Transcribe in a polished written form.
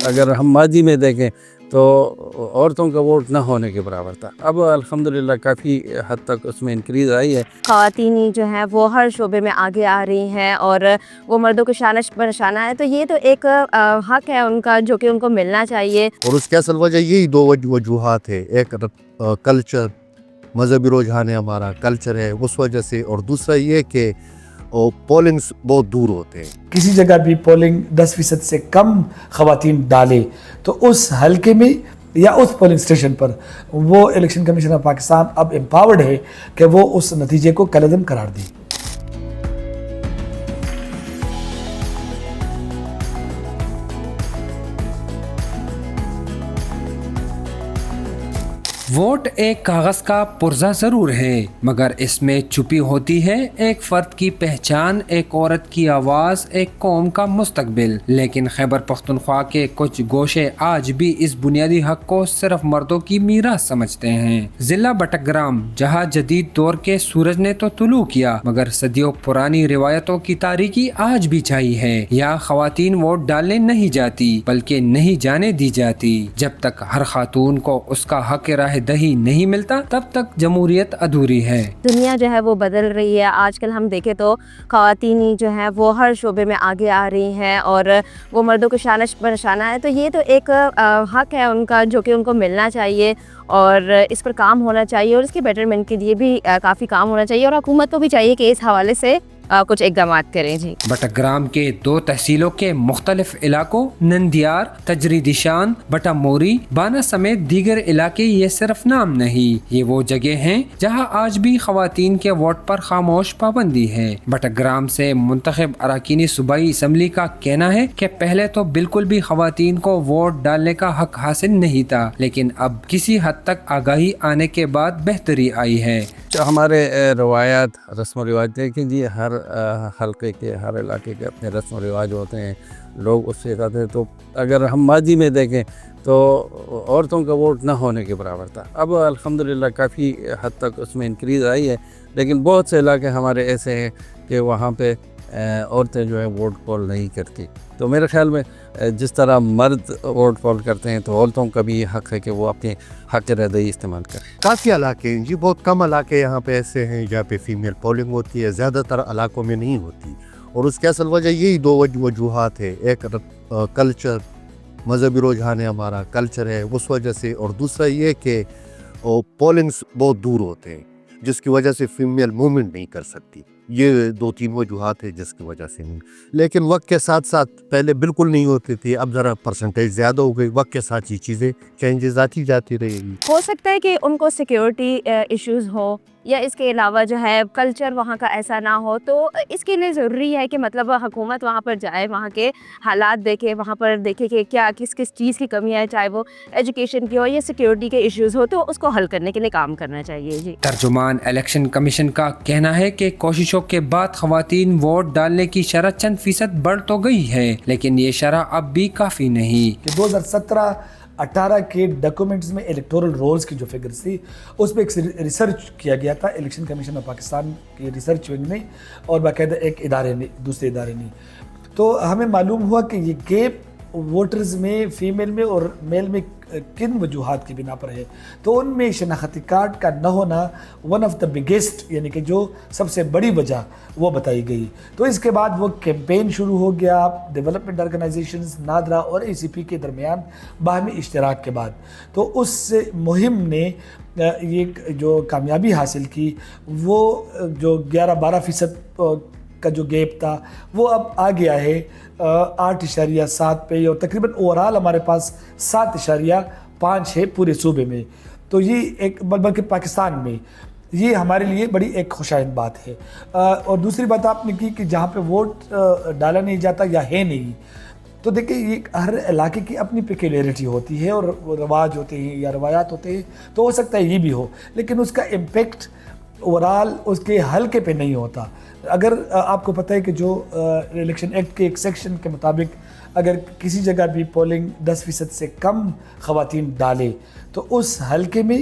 اگر ہم ماضی میں دیکھیں تو عورتوں کا ووٹ نہ ہونے کے برابر تھا. اب الحمدللہ کافی حد تک اس میں انکریز آئی ہے. خواتین جو ہیں وہ ہر شعبے میں آگے آ رہی ہیں اور وہ مردوں کو شانہ بہ شانہ ہے، تو یہ تو ایک حق ہے ان کا جو کہ ان کو ملنا چاہیے. اور اس کی اصل وجہ یہی دو وجوہات ہے، ایک کلچر، مذہبی رجحان ہے، ہمارا کلچر ہے اس وجہ سے، اور دوسرا یہ کہ پولنگز بہت دور ہوتے ہیں. کسی جگہ بھی پولنگ 10% سے کم خواتین ڈالے تو اس حلقے میں یا اس پولنگ اسٹیشن پر وہ الیکشن کمیشن آف پاکستان اب امپاورڈ ہے کہ وہ اس نتیجے کو کالعدم قرار دے. ووٹ ایک کاغذ کا پرزہ ضرور ہے، مگر اس میں چھپی ہوتی ہے ایک فرد کی پہچان، ایک عورت کی آواز، ایک قوم کا مستقبل. لیکن خیبر پختونخوا کے کچھ گوشے آج بھی اس بنیادی حق کو صرف مردوں کی میراث سمجھتے ہیں. ضلع بٹگرام، جہاں جدید دور کے سورج نے تو طلوع کیا مگر صدیوں پرانی روایتوں کی تاریکی آج بھی چھائی ہے. یہاں خواتین ووٹ ڈالنے نہیں جاتی بلکہ نہیں جانے دی جاتی. جب تک ہر خاتون کو اس کا حق راہ دہی نہیں ملتا تب تک جمہوریت ادھوری ہے. دنیا جو ہے وہ بدل رہی ہے. آج کل ہم دیکھیں تو خواتین جو ہیں وہ ہر شعبے میں آگے آ رہی ہیں اور وہ مردوں کو شانہ بہ شانہ ہے، تو یہ تو ایک حق ہے ان کا جو کہ ان کو ملنا چاہیے اور اس پر کام ہونا چاہیے اور اس کے بیٹرمنٹ کے لیے بھی کافی کام ہونا چاہیے اور حکومت کو بھی چاہیے کہ اس حوالے سے کچھ اقدامات کریں. جی، بٹگرام کے 2 تحصیلوں کے مختلف علاقوں نندیار، تجریدی شان، بٹا موری، بانا سمیت دیگر علاقے یہ صرف نام نہیں، یہ وہ جگہ ہیں جہاں آج بھی خواتین کے ووٹ پر خاموش پابندی ہے. بٹگرام سے منتخب اراکین صوبائی اسمبلی کا کہنا ہے کہ پہلے تو بالکل بھی خواتین کو ووٹ ڈالنے کا حق حاصل نہیں تھا، لیکن اب کسی حد تک آگاہی آنے کے بعد بہتری آئی ہے. ہمارے روایات، رسم و رواج دیکھیں جی، ہر حلقے کے، ہر علاقے کے اپنے رسم و رواج ہوتے ہیں، لوگ اس سے کرتے ہیں. تو اگر ہم ماضی میں دیکھیں تو عورتوں کا ووٹ نہ ہونے کے برابر تھا. اب الحمدللہ کافی حد تک اس میں انکریز آئی ہے، لیکن بہت سے علاقے ہمارے ایسے ہیں کہ وہاں پہ عورتیں جو ہے ووٹ پول نہیں کرتی. تو میرے خیال میں جس طرح مرد ووٹ پول کرتے ہیں تو عورتوں کا بھی یہ حق ہے کہ وہ اپنے حق رائے استعمال کریں. کافی علاقے ہیں جی، بہت کم علاقے یہاں پہ ایسے ہیں جہاں پہ فیمیل پولنگ ہوتی ہے، زیادہ تر علاقوں میں نہیں ہوتی. اور اس کی اصل وجہ یہی دو وجوہات ہے، ایک کلچر، مذہبی رجحان ہے، ہمارا کلچر ہے اس وجہ سے، اور دوسرا یہ کہ پولنگز بہت دور ہوتے ہیں جس کی وجہ سے فیمیل موومنٹ نہیں کر سکتی. یہ 2-3 وجوہات ہیں جس کی وجہ سے نہیں. لیکن وقت کے ساتھ ساتھ پہلے بالکل نہیں ہوتی تھی، اب ذرا پرسنٹیج زیادہ ہو گئی. وقت کے ساتھ یہ چیزیں چینجز آتی جاتی رہے گی. ہو سکتا ہے کہ ان کو سیکیورٹی ایشوز ہو یا اس کے علاوہ جو ہے کلچر وہاں کا ایسا نہ ہو، تو اس کے لیے ضروری ہے کہ مطلب حکومت وہاں پر جائے، وہاں کے حالات دیکھے، وہاں پر دیکھے کہ کیا کس چیز کی کمی ہے، چاہے وہ ایجوکیشن کی ہو یا سیکیورٹی کے ایشوز ہو، تو اس کو حل کرنے کے لیے کام کرنا چاہیے. جی، ترجمان الیکشن کمیشن کا کہنا ہے کہ کوششوں کے بعد خواتین ووٹ ڈالنے کی شرح چند فیصد بڑھ تو گئی ہے، لیکن یہ شرح اب بھی کافی نہیں. کہ 2017-18 کے ڈاکومنٹس میں الیکٹورل رولز کی جو فگرز تھی اس میں ایک ریسرچ کیا گیا تھا الیکشن کمیشن آف پاکستان کی ریسرچ ونگ نے اور باقاعدہ ایک ادارے نے، دوسرے ادارے نے. تو ہمیں معلوم ہوا کہ یہ گیپ ووٹرز میں فیمیل میں اور میل میں کن وجوہات کی بنا پر ہے. تو ان میں شناختی کارڈ کا نہ ہونا ون آف دا بگیسٹ، یعنی کہ جو سب سے بڑی وجہ وہ بتائی گئی. تو اس کے بعد وہ کیمپین شروع ہو گیا ڈیولپمنٹ آرگنائزیشنز، نادرا اور اے سی پی کے درمیان باہمی اشتراک کے بعد. تو اس مہم نے یہ جو کامیابی حاصل کی، وہ جو 11-12% کا جو گیپ تھا وہ اب آ گیا ہے 8.7 پہ، اور تقریباً اوورال ہمارے پاس 7.5 ہے پورے صوبے میں. تو یہ ایک بلکہ پاکستان میں یہ ہمارے لیے بڑی ایک خوشائند بات ہے. اور دوسری بات آپ نے کی کہ جہاں پہ ووٹ ڈالا نہیں جاتا یا ہے نہیں، تو دیکھیں یہ ہر علاقے کی اپنی پیکولیرٹی ہوتی ہے اور رواج ہوتے ہیں یا روایات ہوتے ہیں. تو ہو سکتا ہے یہ بھی ہو، لیکن اس کا امپیکٹ اوورال اس کے حلقے پہ نہیں ہوتا. اگر آپ کو پتہ ہے کہ جو الیکشن ایکٹ کے ایک سیکشن کے مطابق اگر کسی جگہ بھی پولنگ 10% سے کم خواتین ڈالے تو اس حلقے میں